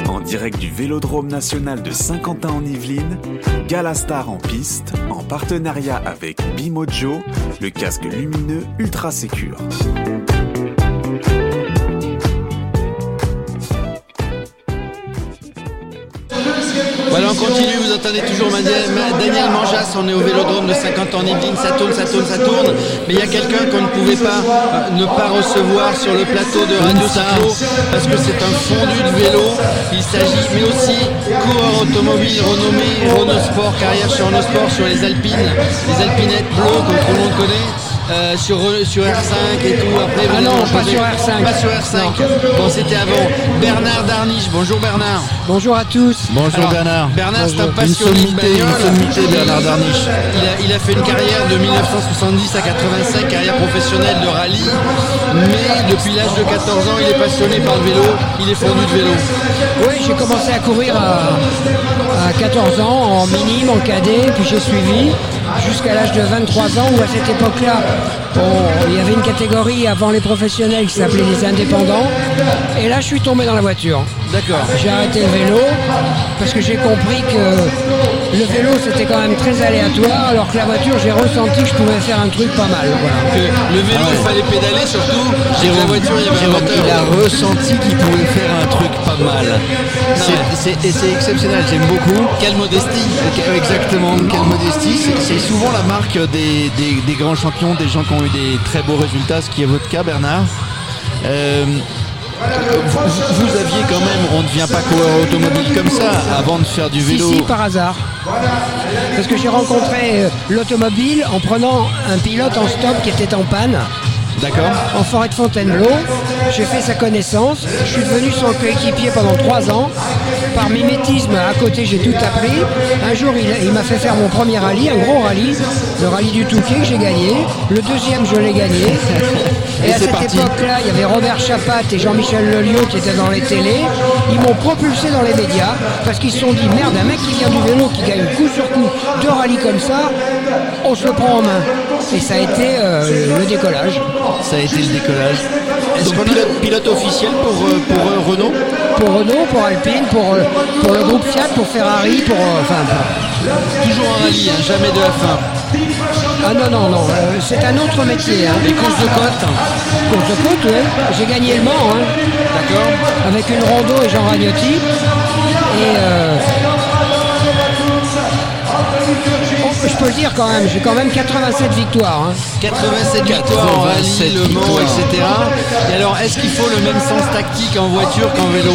En direct du Vélodrome national de Saint-Quentin en Yvelines, Galastar en piste, en partenariat avec Bimojo, le casque lumineux ultra sécure. Voilà, on continue, vous entendez toujours Daniel Manjas, on est au Vélodrome de Saint-Quentin en Yvelines, ça tourne, mais il y a quelqu'un qu'on ne pouvait pas ne pas recevoir sur le plateau de Radio Cyclo, parce que c'est un fondu de vélo, il s'agit, mais aussi coureur automobile renommé, Renault Sport, carrière chez Renault Sport sur les Alpines, les Alpinettes bleues que tout le monde connaît. Sur R5 et tout. Après, ah non, pas sur R5. Pas sur R5. Bon, c'était avant. Bernard Darniche. Bonjour Bernard. Bonjour à tous. Bonjour. Alors, Bernard. Bernard, c'est un passionné de bagnole. Une sommité, Bernard Darniche. Il a fait une carrière de 1970 à 85, carrière professionnelle de rallye. Mais depuis l'âge de 14 ans, il est passionné par le vélo. Il est fondu de vélo. Oui, j'ai commencé à courir à 14 ans, en minime, en cadet, puis j'ai suivi jusqu'à l'âge de 23 ans où à cette époque-là, il y avait une catégorie avant les professionnels qui s'appelait les indépendants. Et là, je suis tombé dans la voiture. D'accord. J'ai arrêté le vélo parce que j'ai compris que le vélo, c'était quand même très aléatoire, alors que la voiture, j'ai ressenti que je pouvais faire un truc pas mal. Voilà. Que le vélo, il fallait pédaler surtout. La voiture, il y avait un moteur. Il a ressenti qu'il pouvait faire un truc pas mal. C'est exceptionnel, j'aime beaucoup. Quelle modestie. Exactement, quelle modestie. C'est souvent la marque des grands champions, des gens qui ont eu des très beaux résultats, ce qui est votre cas, Bernard. Vous aviez quand même, on ne devient pas coureur automobile comme ça avant de faire du vélo. Si, par hasard. Parce que j'ai rencontré l'automobile en prenant un pilote en stop qui était en panne. D'accord. En forêt de Fontainebleau, j'ai fait sa connaissance, je suis devenu son coéquipier pendant 3 ans. Par mimétisme, à côté, j'ai tout appris. Un jour, il m'a fait faire mon premier rallye, un gros rallye, le rallye du Touquet que j'ai gagné. Le deuxième, je l'ai gagné. Et à cette époque-là, il y avait Robert Chapat et Jean-Michel Lelio qui étaient dans les télés. Ils m'ont propulsé dans les médias parce qu'ils se sont dit, merde, un mec qui vient du vélo, qui gagne coup sur coup 2 rallyes comme ça, on se le prend en main. Et ça a été le décollage. Ça a été le décollage. Est-ce qu'on a pilote officiel pour Renault? Pour Renault, pour Alpine, pour le groupe Fiat, pour Ferrari, toujours en rallye, hein, jamais de F1. Ah non, c'est un autre métier. Hein. Les courses de côte. Courses de côte, oui. J'ai gagné le Mans. Hein. D'accord. Avec une Rondeau et Jean Ragnotti. Et je peux le dire quand même, j'ai quand même 87 victoires. Hein. 87 victoires en rallye, Le Mans, etc. Et alors, est-ce qu'il faut le même sens tactique en voiture qu'en vélo?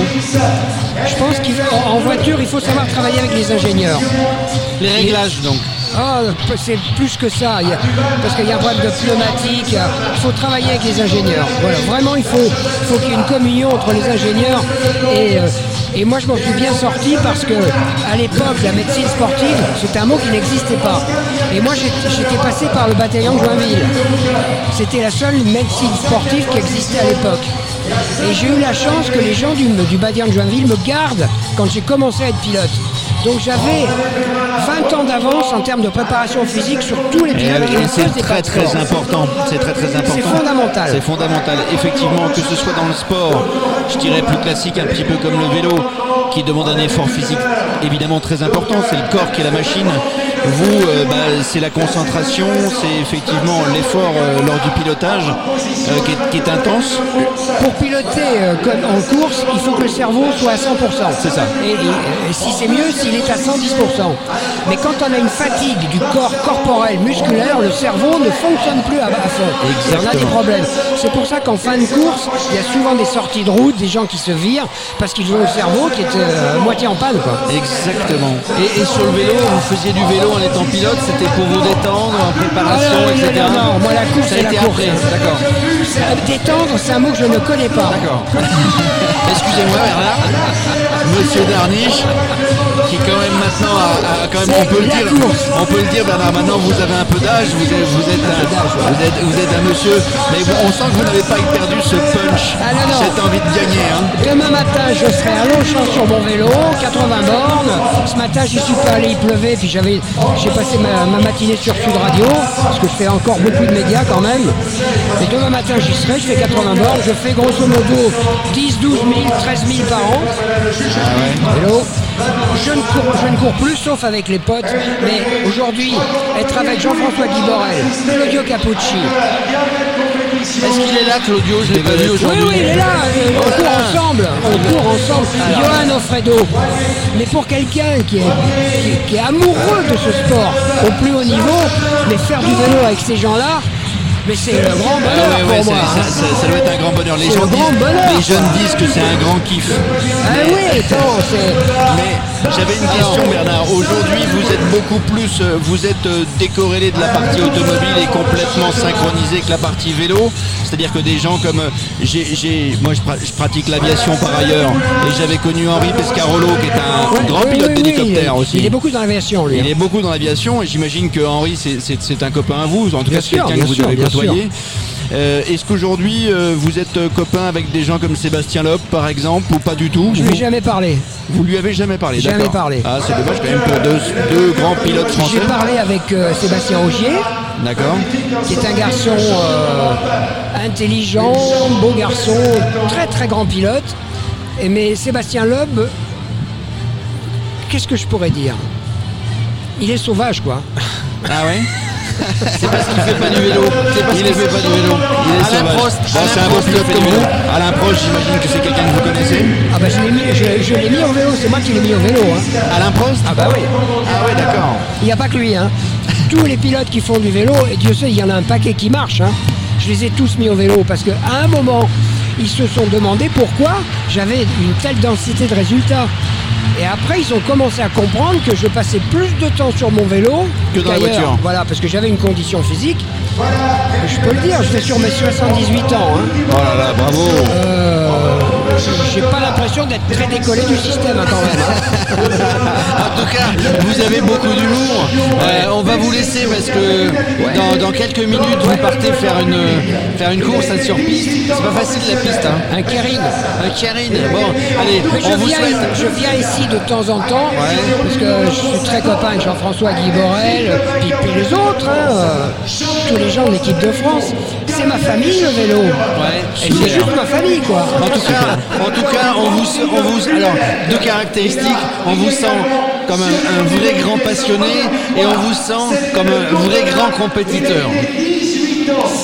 Je pense qu'en voiture, il faut savoir travailler avec les ingénieurs. Les réglages, donc. Ah, c'est plus que ça, parce qu'il y a un problème de pneumatique, il faut travailler avec les ingénieurs. Voilà, vraiment, il faut qu'il y ait une communion entre les ingénieurs et moi je m'en suis bien sorti parce que à l'époque la médecine sportive c'était un mot qui n'existait pas. Et moi j'étais passé par le bataillon de Joinville. C'était la seule médecine sportive qui existait à l'époque. Et j'ai eu la chance que les gens du bataillon de Joinville me gardent quand j'ai commencé à être pilote. Donc j'avais 20 ans d'avance en termes de préparation physique sur tous les pilotes. C'est très important. C'est très important. C'est fondamental. C'est fondamental. Effectivement, que ce soit dans le sport, je dirais plus classique, un petit peu comme le vélo, qui demande un effort physique évidemment très important. C'est le corps qui est la machine. Vous, c'est la concentration, c'est effectivement l'effort lors du pilotage qui est intense. Pour piloter en course, il faut que le cerveau soit à 100%. C'est ça. Et si c'est mieux, s'il est à 110%. Mais quand on a une fatigue du corps corporel, musculaire, le cerveau ne fonctionne plus à fond. Exactement. Et on a des problèmes. C'est pour ça qu'en fin de course, il y a souvent des sorties de route, des gens qui se virent parce qu'ils ont le cerveau qui est à moitié en panne, quoi. Exactement. Et sur le vélo, vous faisiez du vélo en étant pilote, c'était pour vous détendre, en préparation, etc. Non, moi la course, c'est la course. D'accord. Détendre, c'est un mot que je ne connais pas. D'accord. Excusez-moi Bernard, Monsieur Darniche, qui quand même maintenant on peut le dire Bernard, maintenant vous avez un peu d'âge, vous êtes un monsieur, mais bon, on sent que vous n'avez pas perdu ce punch, cette envie de gagner. Hein. Demain Demain matin, je serai à Longchamp sur mon vélo, 80 bornes. Ce matin, j'y suis pas allé, il pleuvait, puis j'ai passé ma matinée sur Sud Radio, parce que je fais encore beaucoup de médias quand même. Et demain matin, j'y serai, je fais 80 bornes, je fais grosso modo 10, 12 000, 13 000 par an. Vélo. Je ne cours plus, sauf avec les potes, mais aujourd'hui, être avec Jean-François Guiborel, Claudio Capucci. Est-ce qu'il est là, Claudio? Je l'ai pas vu aujourd'hui. Oui, il est là, on court ensemble. Johan Offredo. Mais pour quelqu'un qui est amoureux de ce sport au plus haut niveau, mais faire du vélo avec ces gens-là, mais c'est le grand bonheur pour moi. Ça doit être un grand bonheur. Les jeunes disent que c'est un grand kiff. Oui, attends, Mais j'avais une question, Bernard. Aujourd'hui, vous êtes beaucoup plus, vous êtes décorrélé de la partie automobile et complètement synchronisé avec la partie vélo. C'est-à-dire que des gens comme moi, je pratique l'aviation par ailleurs, et j'avais connu Henri Pescarolo, qui est un grand pilote d'hélicoptère aussi. Il est beaucoup dans l'aviation, lui. Il est beaucoup dans l'aviation, et j'imagine que Henri, c'est un copain à vous. En tout cas, c'est quelqu'un que vous avez côtoyé. Est-ce qu'aujourd'hui vous êtes copain avec des gens comme Sébastien Loeb par exemple, ou pas du tout? Je lui ai jamais parlé. Vous lui avez jamais parlé? Jamais parlé. Ah, c'est dommage quand même pour deux grands pilotes français. J'ai parlé avec Sébastien Ogier. D'accord. Qui est un garçon intelligent, beau garçon, très très grand pilote. Mais Sébastien Loeb, qu'est-ce que je pourrais dire? Il est sauvage, quoi. Ah ouais? C'est parce qu'il fait pas du vélo. Il ne fait pas du vélo. Alain Prost. C'est un beau pilote comme vous. Alain Prost, j'imagine que c'est quelqu'un que vous connaissez. Ah bah je l'ai mis au vélo, c'est moi qui l'ai mis au vélo. Hein. Alain Prost? Ah bah oui. Ah ouais, d'accord. Il n'y a pas que lui. Hein. Tous les pilotes qui font du vélo, et Dieu sait, il y en a un paquet qui marche. Hein. Je les ai tous mis au vélo parce qu'à un moment, ils se sont demandé pourquoi j'avais une telle densité de résultats. Et après, ils ont commencé à comprendre que je passais plus de temps sur mon vélo que dans la voiture. Voilà, parce que j'avais une condition physique. Je peux le dire, je fais sur mes 78 ans. Hein. Oh là là, bravo. J'ai pas l'impression d'être très décollé du système quand même. Hein. En tout cas, vous avez beaucoup d'humour. On va vous laisser parce que dans quelques minutes, vous partez faire une course sur piste. C'est pas facile la piste. Hein. Un Kering. Bon, allez, on vous souhaite. Je viens ici de temps en temps parce que je suis très copain avec Jean-François Guiborel, puis les autres, tous les gens de l'équipe de France. C'est ma famille le vélo. Et c'est juste ma famille, quoi. En tout cas, on vous alors, deux caractéristiques, on vous sent comme un vrai grand passionné et on vous sent comme un vrai grand compétiteur.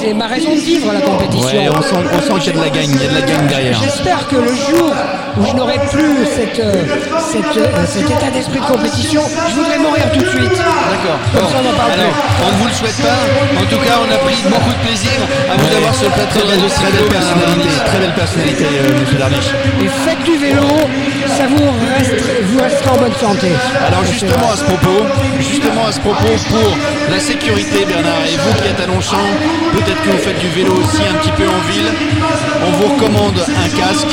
C'est ma raison de vivre, la compétition. Ouais, on sent qu'il y a de la gagne, derrière. J'espère que le jour où je n'aurai plus cet état d'esprit de compétition, je voudrais mourir tout de suite. D'accord. Comme ça, on n'en parle alors, on ne vous le souhaite pas. En tout cas, on a pris beaucoup de plaisir à vous avoir sur le plateau de Radio Cyclo. Très belle personnalité, monsieur Darniche. Et faites du vélo, ça vous resterez en bonne santé. Alors justement à ce propos, pour la sécurité, Bernard, et vous qui êtes à Longchamp, peut-être que vous faites du vélo aussi un petit peu en ville, on vous recommande un casque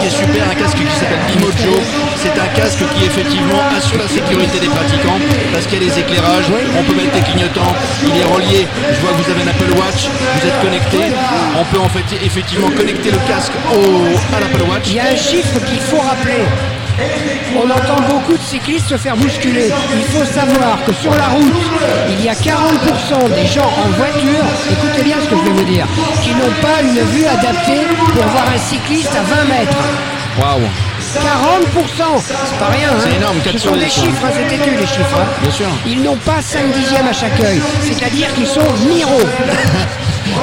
qui est super, un casque qui s'appelle Bimojo. C'est un casque qui effectivement assure la sécurité des pratiquants parce qu'il y a les éclairages, on peut mettre des clignotants, il est relié, je vois que vous avez un Apple Watch, vous êtes connecté, on peut en fait effectivement connecter le casque à l'Apple Watch. Il y a un chiffre qu'il faut rappeler. On entend beaucoup de cyclistes se faire bousculer. Il faut savoir que sur la route, il y a 40% des gens en voiture, écoutez bien ce que je vais vous dire, qui n'ont pas une vue adaptée pour voir un cycliste à 20 mètres. Waouh. 40%, c'est pas rien. C'est énorme, 4 Ce sur sont des 10, chiffres, c'est têtu les chiffres. Bien sûr. Ils n'ont pas 5 dixièmes à chaque œil, c'est-à-dire qu'ils sont miro.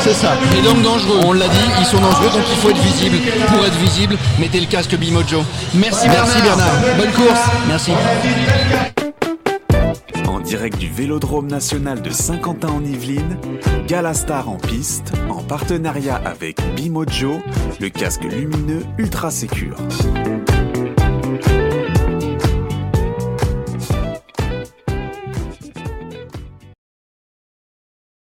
C'est ça. Et donc dangereux. On l'a dit, ils sont dangereux, donc il faut être visible. Pour être visible, mettez le casque Bimojo. Merci Bernard. Bonne course. Merci. En direct du Vélodrome national de Saint-Quentin en Yvelines, Galastar en piste, en partenariat avec Bimojo, le casque lumineux ultra sécure.